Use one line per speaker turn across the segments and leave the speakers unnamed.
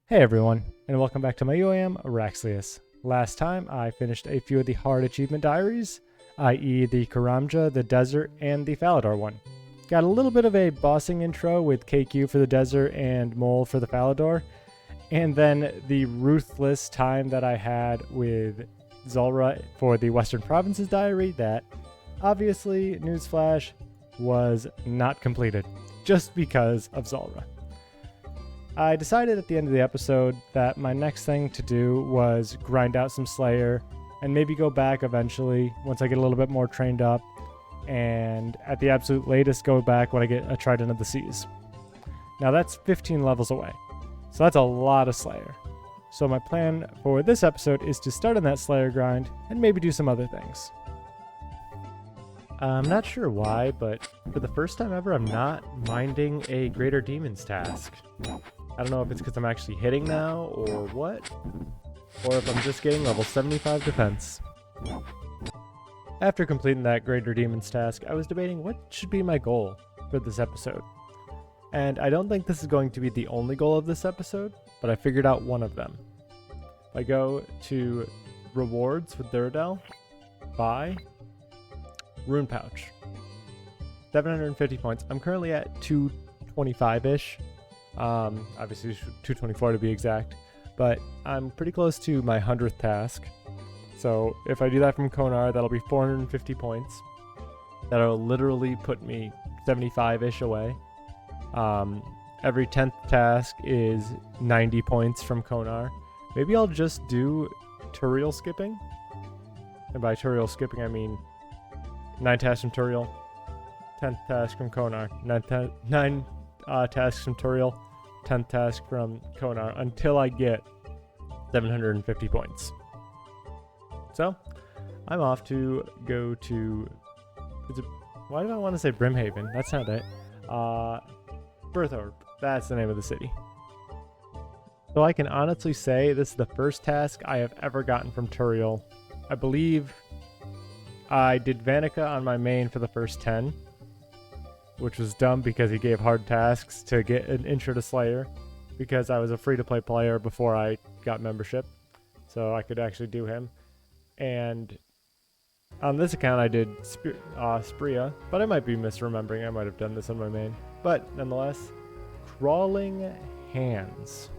Hey everyone, and welcome back to my UIM Raxlius. Last time I finished a few of the hard achievement diaries, i.e. the Karamja, the desert, and the Falador one. Got a little bit of a bossing intro with KQ for the desert and Mole for the Falador, and then the ruthless time that I had with Zulra for the Western Provinces diary that, obviously, newsflash, was not completed, just because of Zulra. I decided at the end of the episode that my next thing to do was grind out some Slayer and maybe go back eventually once I get a little bit more trained up, and at the absolute latest go back when I get a Trident of the Seas. Now that's 15 levels away, so that's a lot of Slayer. So my plan for this episode is to start on that Slayer grind and maybe do some other things. I'm not sure why, but for the first time ever I'm not minding a Greater Demons task. I don't know if it's because I'm actually hitting now or what, or if I'm just getting level 75 defense. After completing that Greater Demons task, I was debating what should be my goal for this episode. And I don't think this is going to be the only goal of this episode, but I figured out one of them. I go to rewards with Duradel, buy Rune Pouch. 750 points. I'm currently at 225-ish. Obviously 224 to be exact, but I'm pretty close to my 100th task. So if I do that from Kona, that'll be 450 points. That'll literally put me 75-ish away. Every 10th task is 90 points from Konar. Maybe I'll just do Turiel skipping. And by Turiel skipping, I mean 9 tasks from Turiel, 10th task from Konar, 9 tasks from Turiel, 10th task from Konar, until I get 750 points. So, I'm off to go to... why do I want to say Brimhaven? That's not it. Berthorpe. That's the name of the city. So I can honestly say this is the first task I have ever gotten from Turiel. I believe I did Vanica on my main for the first 10, which was dumb because he gave hard tasks to get an intro to Slayer, because I was a free-to-play player before I got membership, so I could actually do him. And on this account I did Spria, but I might be misremembering. I might have done this on my main. But nonetheless, Crawling Hands.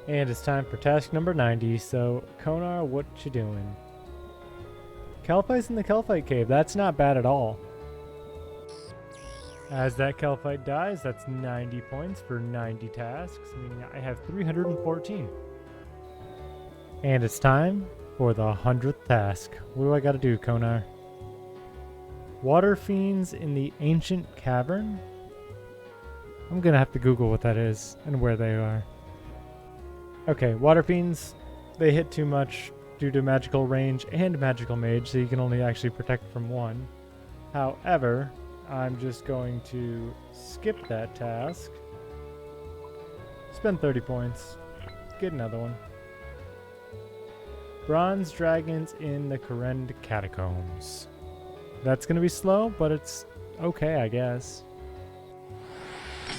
And it's time for task number 90, so Konar, what you doing? Kelphites in the Kelphite Cave, that's not bad at all. As that Kelphite dies, that's 90 points for 90 tasks, meaning I have 314. And it's time for the 100th task. What do I gotta do, Konar? Water Fiends in the Ancient Cavern? I'm gonna have to Google what that is and where they are. Okay, Water Fiends, they hit too much due to magical range and magical mage, so you can only actually protect from one. However, I'm just going to skip that task, spend 30 points, get another one. Bronze Dragons in the Korend Catacombs. That's going to be slow, but it's okay, I guess.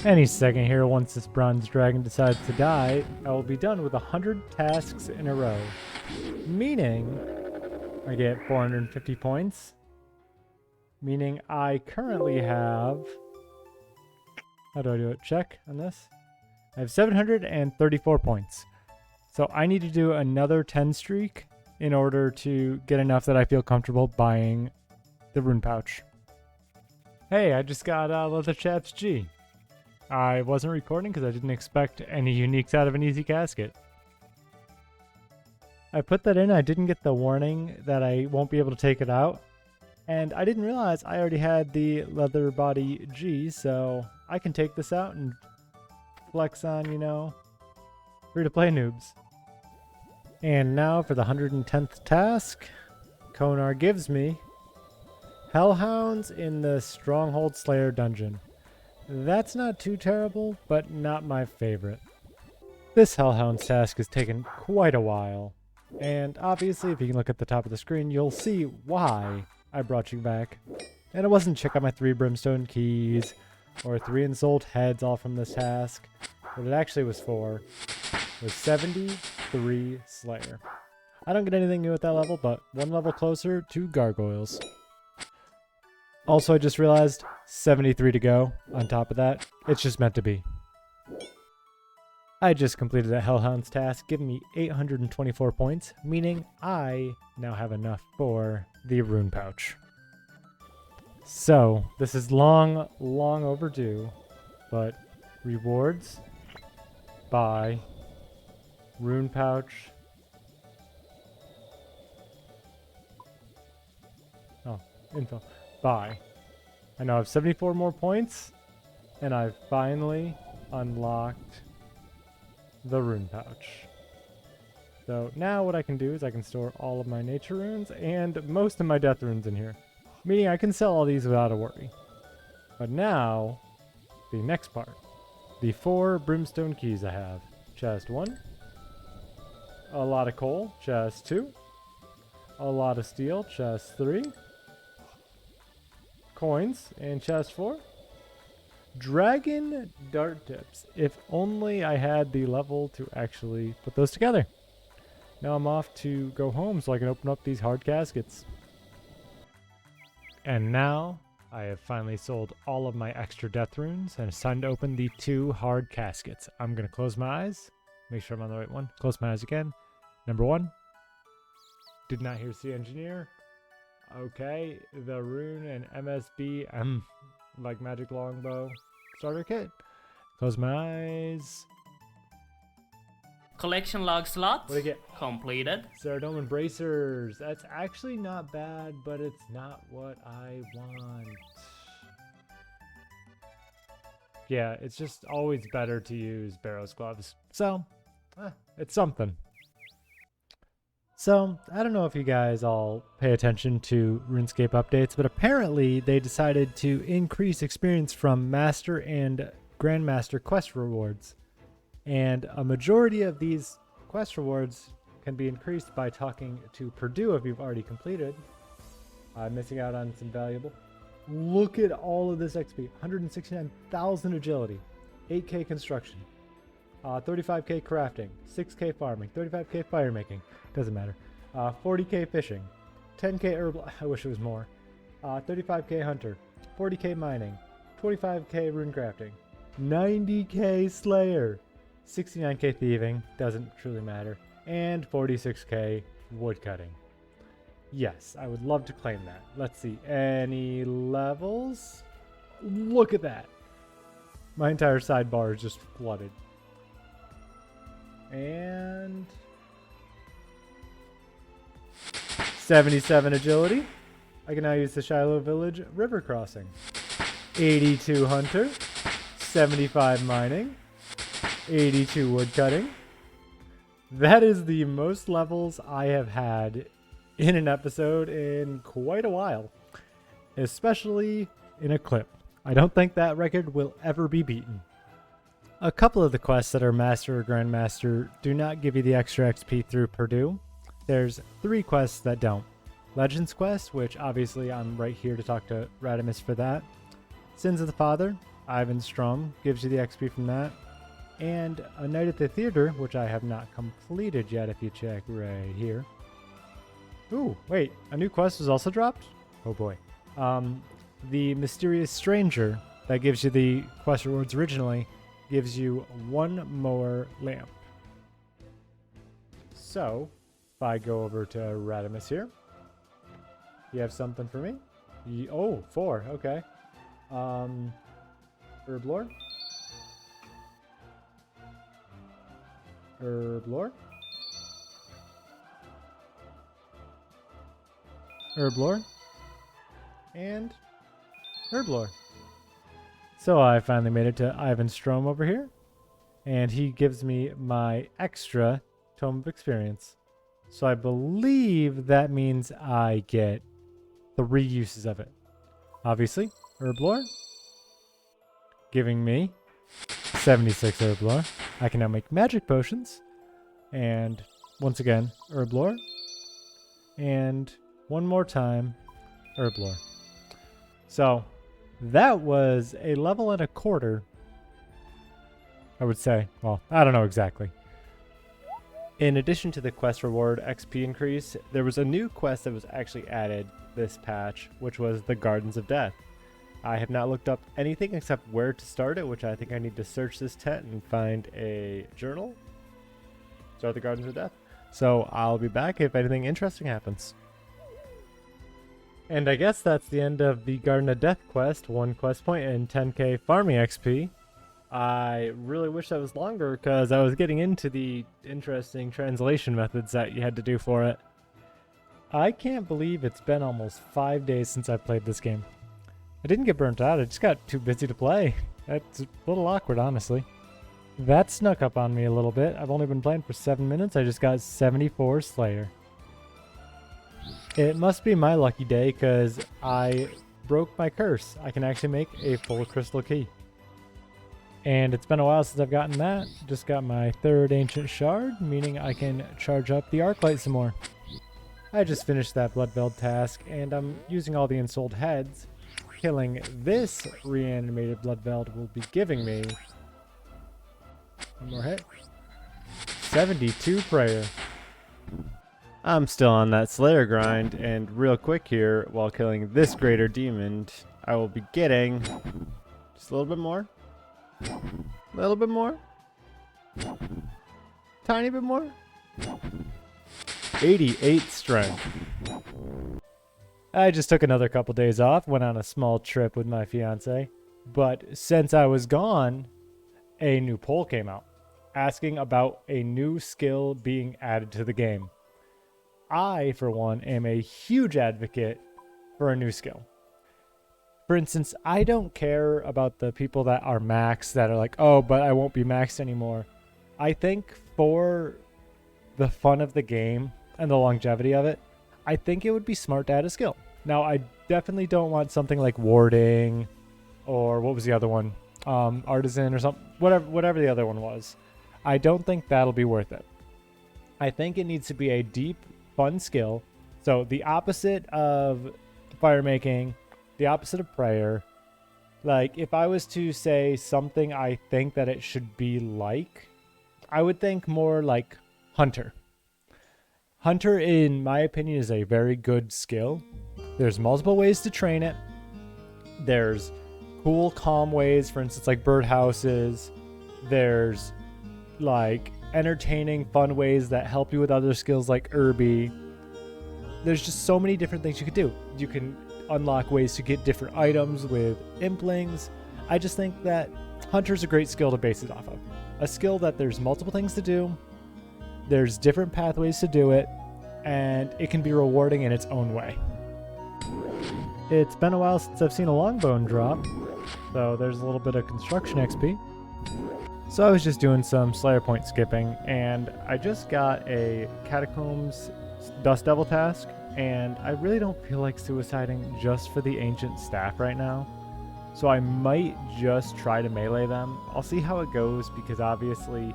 Any second here, once this Bronze Dragon decides to die, I will be done with 100 tasks in a row. Meaning, I get 450 points. Meaning I currently have... how do I do it? Check on this. I have 734 points. So I need to do another 10 streak in order to get enough that I feel comfortable buying the Rune Pouch. Hey, I just got Leather Chaps G. I wasn't recording because I didn't expect any uniques out of an easy casket. I put that in, I didn't get the warning that I won't be able to take it out. And I didn't realize I already had the Leather Body G, so I can take this out and flex on, you know, free-to-play noobs. And now for the 110th task, Konar gives me Hellhounds in the Stronghold Slayer dungeon. That's not too terrible, but not my favorite. This Hellhounds task has taken quite a while, and obviously if you can look at the top of the screen, you'll see why I brought you back. And it wasn't check out my 3 Brimstone Keys, or 3 Ensouled Heads all from this task. What it actually was for with 73 Slayer. I don't get anything new at that level, but one level closer to Gargoyles. Also, I just realized 73 to go on top of that. It's just meant to be. I just completed a Hellhound's task, giving me 824 points, meaning I now have enough for the rune pouch. So, this is long overdue, but rewards, buy, rune pouch. Oh, info. Buy. I now have 74 more points, and I've finally unlocked the rune pouch. So now what I can do is I can store all of my nature runes and most of my death runes in here, meaning I can sell all these without a worry. But now, the next part. The 4 brimstone keys I have. Chest 1. A lot of coal. Chest 2. A lot of steel. Chest 3. Coins in chest 4. Dragon dart tips. If only I had the level to actually put those together. Now I'm off to go home so I can open up these hard caskets. And now I have finally sold all of my extra death runes and it's time to open the 2 hard caskets. I'm going to close my eyes. Make sure I'm on the right one. Close my eyes again. Number 1. Did not hear C engineer. Okay, the rune and MSB, like magic longbow starter kit. Close my eyes.
Collection log slot
What do I get?
completed.
Ceradome bracers. That's actually not bad, but it's not what I want. Yeah, it's just always better to use Barrow's gloves. So, it's something. So, I don't know if you guys all pay attention to RuneScape updates, but apparently they decided to increase experience from Master and Grandmaster quest rewards. And a majority of these quest rewards can be increased by talking to Purdue if you've already completed. I'm missing out on some valuable. Look at all of this XP. 169,000 agility, 8k construction, 35k crafting, 6k farming, 35k fire making. Doesn't matter. 40k fishing, 10k herb. I wish it was more. 35k hunter, 40k mining, 25k rune crafting, 90k slayer, 69k thieving. Doesn't truly matter, and 46k woodcutting. Yes, I would love to claim that. Let's see. Any levels? Look at that. My entire sidebar is just flooded. And 77 agility. I can now use the Shiloh Village river crossing. 82 hunter. 75 mining. 82 woodcutting. That is the most levels I have had in an episode in quite a while, especially in a clip. I don't think that record will ever be beaten. A couple of the quests that are Master or Grandmaster do not give you the extra XP through Purdue. There's 3 quests that don't. Legends quest, which obviously I'm right here to talk to Radimus for that. Sins of the Father, Ivan Strom, gives you the XP from that. And A Night at the Theater, which I have not completed yet if you check right here. Ooh, wait, a new quest was also dropped? Oh boy. The Mysterious Stranger, that gives you the quest rewards originally, gives you 1 more lamp. So, if I go over to Radimus here, you have something for me? Oh, 4, okay. Herb Lord? Herb Lord? Herb Lord? And Herb Lord. So I finally made it to Ivan Strom over here, and he gives me my extra Tome of Experience. So I believe that means I get 3 uses of it. Obviously, Herb Lore, giving me 76 Herb Lore. I can now make magic potions, and once again, Herb Lore, and one more time, Herb Lore. So that was a level and a quarter, I would say. Well, I don't know exactly. In addition to the quest reward XP increase, there was a new quest that was actually added this patch, which was the Gardens of Death. I have not looked up anything except where to start it, which I think I need to search this tent and find a journal. Start the Gardens of Death. So I'll be back if anything interesting happens. And I guess that's the end of the Garden of Death quest, 1 quest point and 10k farming XP. I really wish that was longer because I was getting into the interesting translation methods that you had to do for it. I can't believe it's been almost 5 days since I played this game. I didn't get burnt out, I just got too busy to play. That's a little awkward, honestly. That snuck up on me a little bit. I've only been playing for 7 minutes, I just got 74 Slayer. It must be my lucky day because I broke my curse. I can actually make a full crystal key. And it's been a while since I've gotten that. Just got my 3rd ancient shard, meaning I can charge up the arc light some more. I just finished that Bloodveld task, and I'm using all the ensouled heads. Killing this reanimated Bloodveld will be giving me... one more hit. 72 prayer. I'm still on that Slayer grind, and real quick here, while killing this greater demon, I will be getting just a little bit more. A little bit more. Tiny bit more. 88 strength. I just took another couple days off, went on a small trip with my fiance, but since I was gone, a new poll came out asking about a new skill being added to the game. I, for one, am a huge advocate for a new skill. For instance, I don't care about the people that are maxed that are like, oh, but I won't be maxed anymore. I think for the fun of the game and the longevity of it, I think it would be smart to add a skill. Now, I definitely don't want something like warding or what was the other one? Artisan or something, whatever the other one was. I don't think that'll be worth it. I think it needs to be a deep, fun skill. So the opposite of fire making, the opposite of prayer. Like if I was to say something I think that it should be like, I would think more like hunter. Hunter, in my opinion, is a very good skill. There's multiple ways to train it. There's cool, calm ways, for instance, like birdhouses. There's like entertaining, fun ways that help you with other skills like Irby. There's just so many different things you could do. You can unlock ways to get different items with implings. I just think that Hunter's a great skill to base it off of. A skill that there's multiple things to do, there's different pathways to do it, and it can be rewarding in its own way. It's been a while since I've seen a longbone drop, so there's a little bit of construction XP. So I was just doing some Slayer point skipping, and I just got a Catacombs Dust Devil task, and I really don't feel like suiciding just for the ancient staff right now. So I might just try to melee them. I'll see how it goes, because obviously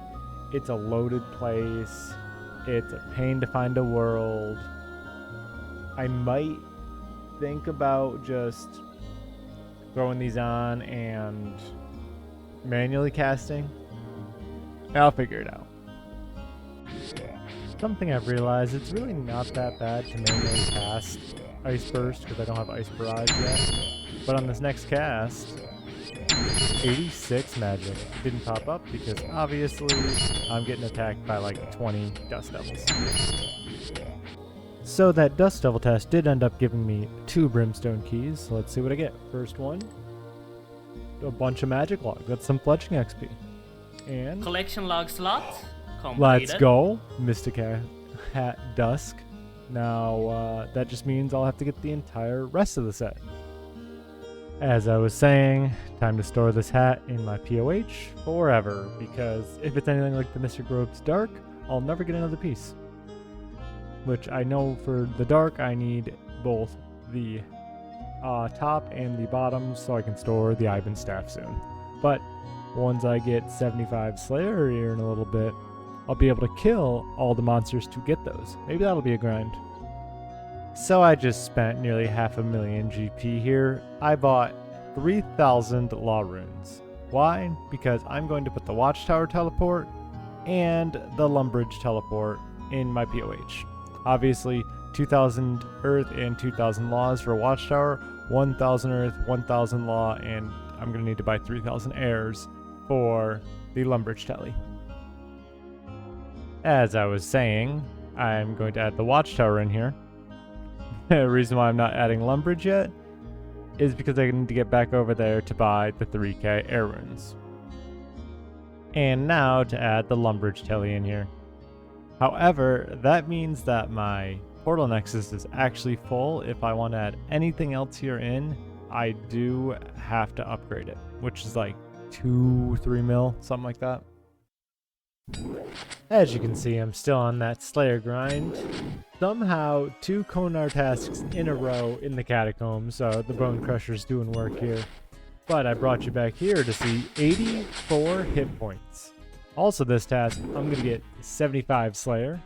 it's a loaded place. It's a pain to find a world. I might think about just throwing these on and manually casting. I'll figure it out. Something I've realized, it's really not that bad to manually cast Ice Burst because I don't have Ice Barrage yet. But on this next cast, 86 magic didn't pop up because obviously I'm getting attacked by like 20 Dust Devils. So that Dust Devil test did end up giving me 2 Brimstone keys. So let's see what I get. First one, a bunch of magic logs. That's some fletching XP. And
collection log slot completed.
Let's go, Mystic Hat Dusk. Now that just means I'll have to get the entire rest of the set. As I was saying, time to store this hat in my POH forever, because if it's anything like the Mystic Robes Dark, I'll never get another piece. Which I know for the Dark, I need both the top and the bottom so I can store the Ivan Staff soon. But once I get 75 Slayer here in a little bit, I'll be able to kill all the monsters to get those. Maybe that'll be a grind. So I just spent nearly 500,000 GP here. I bought 3,000 Law Runes. Why? Because I'm going to put the Watchtower teleport and the Lumbridge teleport in my POH. Obviously, 2000 Earth and 2000 Laws for Watchtower, 1000 Earth, 1000 Law, and I'm going to need to buy 3000 Airs for the Lumbridge Telly. As I was saying, I'm going to add the Watchtower in here. The reason why I'm not adding Lumbridge yet is because I need to get back over there to buy the 3k air runes. And now to add the Lumbridge Telly in here. However, that means that my Portal Nexus is actually full. If I want to add anything else here in, I do have to upgrade it, which is like 2-3 mil, something like that. As you can see, I'm still on that Slayer grind. Somehow, 2 Kona Tasks in a row in the Catacombs, so the Bone Crusher's doing work here. But I brought you back here to see 84 hit points. Also this task, I'm going to get 75 Slayer,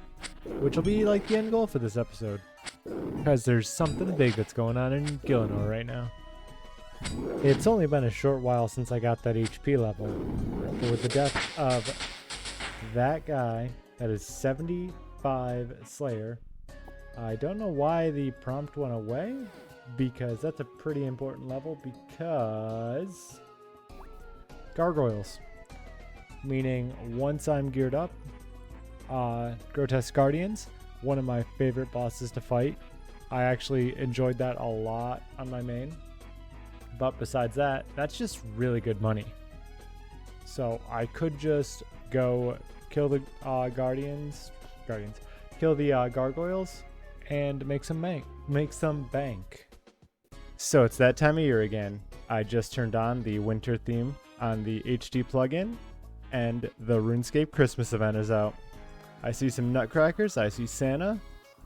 which will be like the end goal for this episode. Because there's something big that's going on in Gillinor right now. It's only been a short while since I got that HP level, but with the death of that guy, that is 75 Slayer, I don't know why the prompt went away, because that's a pretty important level, because gargoyles. Meaning, once I'm geared up, Grotesque Guardians, one of my favorite bosses to fight. I actually enjoyed that a lot on my main. But besides that, that's just really good money. So I could just go kill the kill the gargoyles, and make some bank. So it's that time of year again. I just turned on the winter theme on the HD plugin, and the RuneScape Christmas event is out. I see some nutcrackers, I see Santa,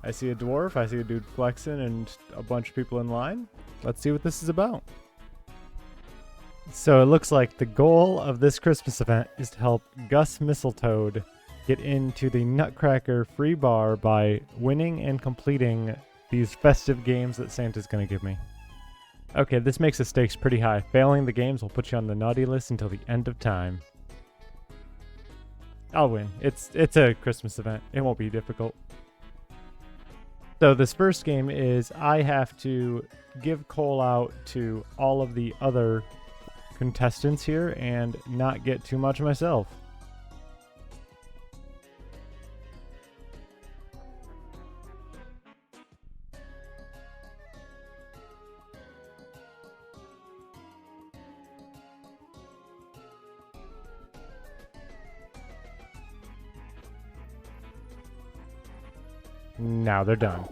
I see a dwarf, I see a dude flexing, and a bunch of people in line. Let's see what this is about. So it looks like the goal of this Christmas event is to help Gus Mistletoad get into the Nutcracker free bar by winning and completing these festive games that Santa's going to give me. Okay, this makes the stakes pretty high. Failing the games will put you on the naughty list until the end of time. I'll win. It's a Christmas event. It won't be difficult. So this first game is I have to give coal out to all of the other contestants here and not get too much myself. Now they're done.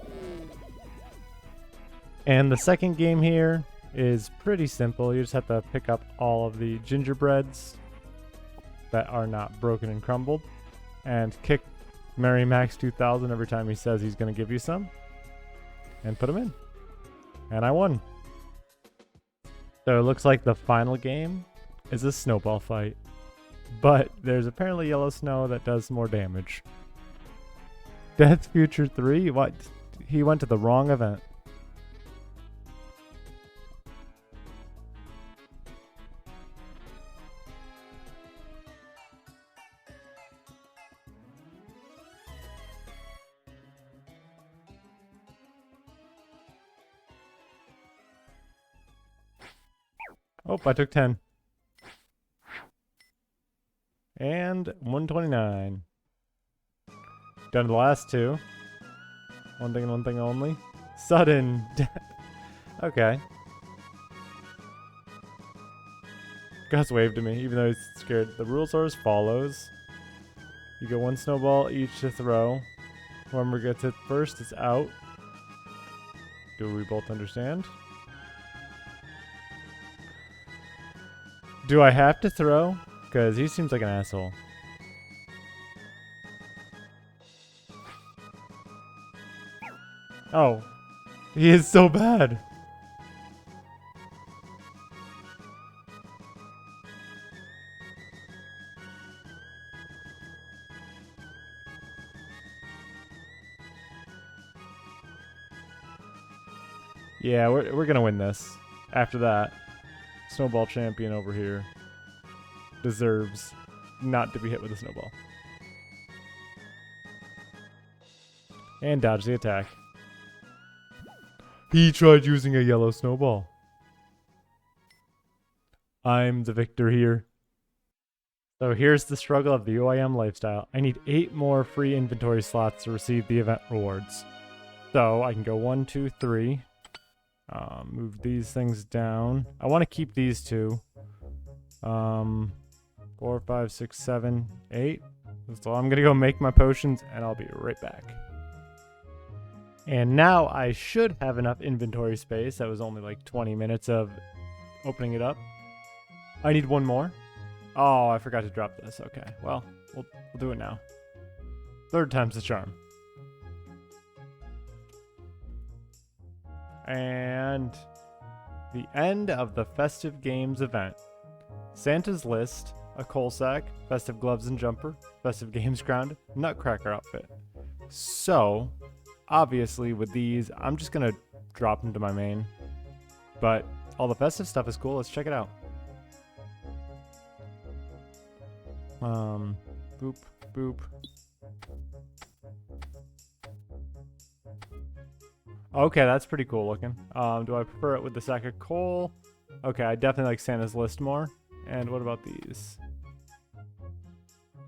And the second game here is pretty simple. You just have to pick up all of the gingerbreads that are not broken and crumbled and kick Merry Max 2000 every time he says he's going to give you some and put them in. And I won. So it looks like the final game is a snowball fight, but there's apparently yellow snow that does more damage. Death Future 3? What? He went to the wrong event. Oh, I took 10. And 129. Done the last two. One thing and one thing only. Sudden death. Okay. Gus waved to me, even though he's scared. The rules are as follows. You get one snowball each to throw. Whoever gets it first is out. Do we both understand? Do I have to throw? Because he seems like an asshole. Oh, he is so bad. Yeah, we're gonna win this. After that, Snowball champion over here deserves not to be hit with a snowball. And dodge the attack. He tried using a yellow snowball. I'm the victor here. So here's the struggle of the UIM Lifestyle. I need 8 more free inventory slots to receive the event rewards. So I can go 1, 2, 3. Move these things down. I want to keep these 2. 4, 5, 6, 7, 8. So I'm going to go make my potions and I'll be right back. And now I should have enough inventory space. That was only like 20 minutes of opening it up. I need 1 more. Oh, I forgot to drop this. Okay, well, we'll do it now. 3rd time's the charm. And the end of the Festive Games event. Santa's List, a coal sack, festive gloves and jumper, festive games crown, nutcracker outfit. So, obviously with these, I'm just going to drop them to my main. But all the festive stuff is cool. Let's check it out. Boop, boop. Okay, that's pretty cool looking. Do I prefer it with the sack of coal? Okay, I definitely like Santa's List more. And what about these?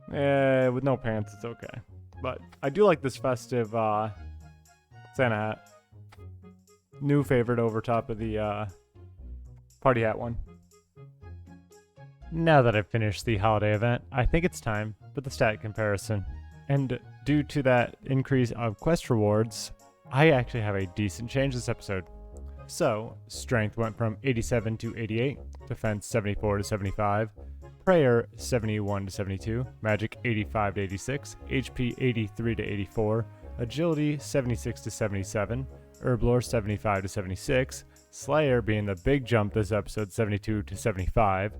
With no pants, it's okay. But I do like this festive Santa hat. New favorite over top of the party hat one. Now that I've finished the holiday event, I think it's time for the stat comparison. And due to that increase of quest rewards, I actually have a decent change this episode. So, strength went from 87 to 88, defense 74 to 75, prayer 71 to 72, magic 85 to 86, HP 83 to 84, agility 76 to 77, herblore 75 to 76, slayer being the big jump this episode 72 to 75,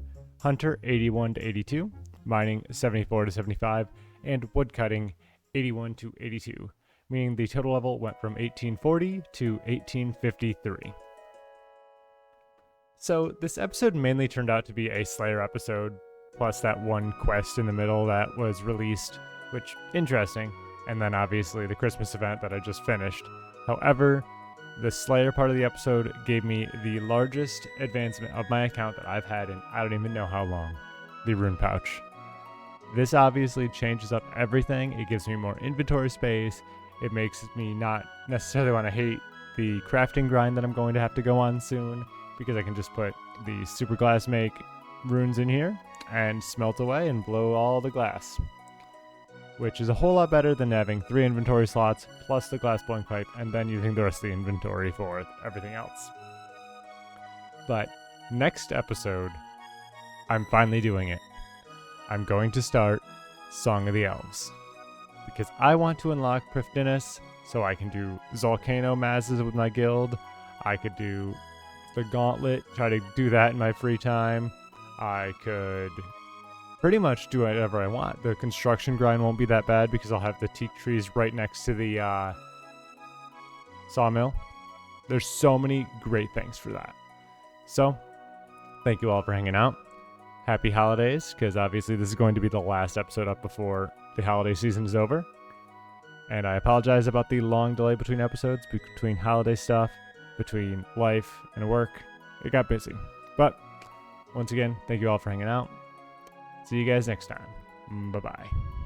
hunter 81 to 82, mining 74 to 75, and woodcutting 81 to 82, meaning the total level went from 1840 to 1853. So this episode mainly turned out to be a Slayer episode, plus that one quest in the middle that was released, which, interesting, and then obviously the Christmas event that I just finished. However, the Slayer part of the episode gave me the largest advancement of my account that I've had in I don't even know how long, the rune pouch. This obviously changes up everything. It gives me more inventory space. It makes me not necessarily want to hate the crafting grind that I'm going to have to go on soon, because I can just put the super glass make runes in here and smelt away and blow all the glass, which is a whole lot better than having 3 inventory slots plus the glass blowing pipe and then using the rest of the inventory for everything else. But next episode, I'm finally doing it. I'm going to start Song of the Elves, because I want to unlock Prifddinas so I can do Volcano Mazes with my guild. I could do the Gauntlet, try to do that in my free time. I could pretty much do whatever I want. The construction grind won't be that bad because I'll have the teak trees right next to the sawmill. There's so many great things for that. So, thank you all for hanging out. Happy holidays, because obviously this is going to be the last episode up before the holiday season is over. And I apologize about the long delay between episodes, between holiday stuff, between life and work. It got busy. But, once again, thank you all for hanging out. See you guys next time. Bye-bye.